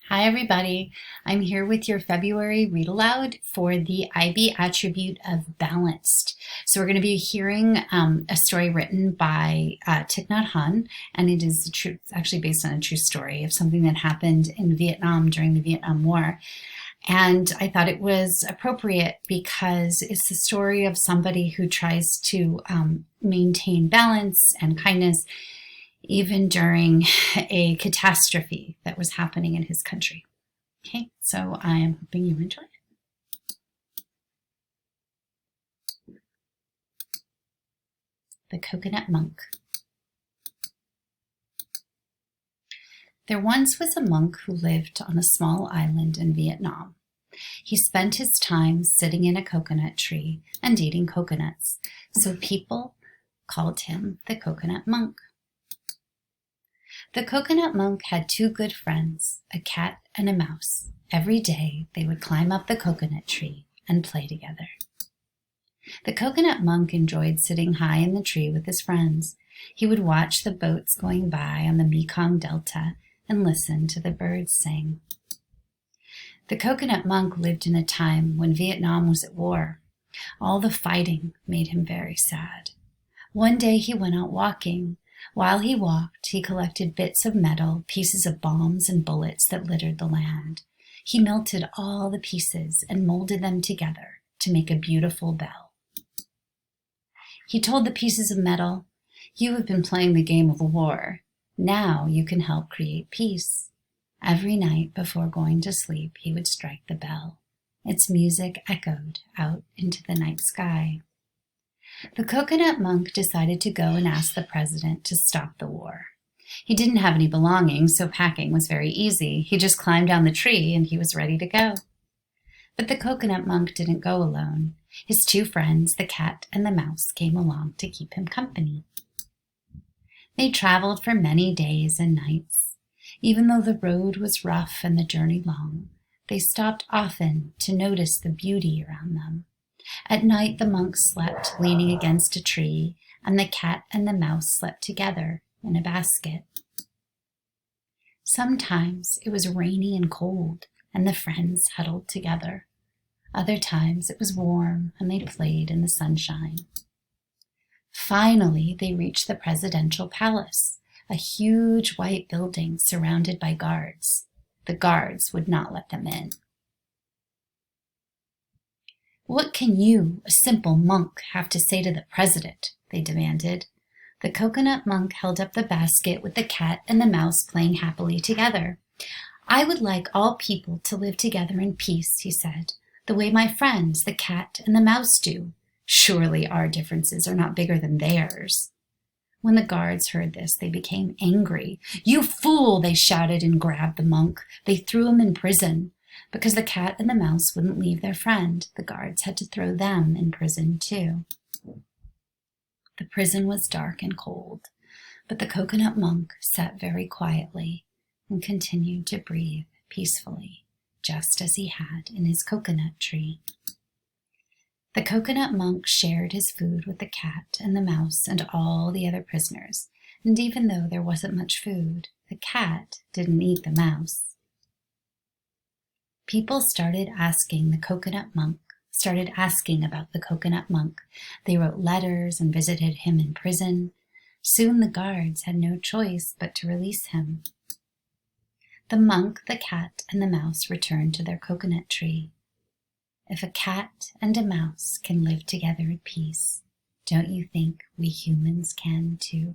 Hi, everybody. I'm here with your February read aloud for the IB attribute of balanced. So we're going to be hearing a story written by Thich Nhat Hanh, and it's actually based on a true story of something that happened in Vietnam during the Vietnam War. And I thought it was appropriate because it's the story of somebody who tries to maintain balance and kindness even during a catastrophe that was happening in his country. Okay, so I am hoping you enjoy it. The Coconut Monk. There once was a monk who lived on a small island in Vietnam. He spent his time sitting in a coconut tree and eating coconuts, so people called him the Coconut Monk. The Coconut Monk had two good friends, a cat and a mouse. Every day they would climb up the coconut tree and play together. The Coconut Monk enjoyed sitting high in the tree with his friends. He would watch the boats going by on the Mekong Delta and listen to the birds sing. The Coconut Monk lived in a time when Vietnam was at war. All the fighting made him very sad. One day he went out walking. While he walked, he collected bits of metal, pieces of bombs and bullets that littered the land. He melted all the pieces and molded them together to make a beautiful bell. He told the pieces of metal, "You have been playing the game of war. Now you can help create peace." Every night before going to sleep, he would strike the bell. Its music echoed out into the night sky. The Coconut Monk decided to go and ask the president to stop the war. He didn't have any belongings, so packing was very easy. He just climbed down the tree and he was ready to go. But the Coconut Monk didn't go alone. His two friends, the cat and the mouse, came along to keep him company. They traveled for many days and nights. Even though the road was rough and the journey long, they stopped often to notice the beauty around them. At night, the monk slept leaning against a tree, and the cat and the mouse slept together in a basket. Sometimes it was rainy and cold, and the friends huddled together. Other times it was warm, and they played in the sunshine. Finally, they reached the presidential palace, a huge white building surrounded by guards. The guards would not let them in. "What can you, a simple monk, have to say to the president?" they demanded. The Coconut Monk held up the basket with the cat and the mouse playing happily together. "I would like all people to live together in peace," he said, "the way my friends, the cat and the mouse, do. Surely our differences are not bigger than theirs." When the guards heard this, they became angry. "You fool!" they shouted and grabbed the monk. They threw him in prison. Because the cat and the mouse wouldn't leave their friend, the guards had to throw them in prison too. The prison was dark and cold, but the Coconut Monk sat very quietly and continued to breathe peacefully, just as he had in his coconut tree. The Coconut Monk shared his food with the cat and the mouse and all the other prisoners, and even though there wasn't much food, the cat didn't eat the mouse. People started asking about the Coconut Monk. They wrote letters and visited him in prison. Soon the guards had no choice but to release him. The monk, the cat, and the mouse returned to their coconut tree. If a cat and a mouse can live together in peace, don't you think we humans can too?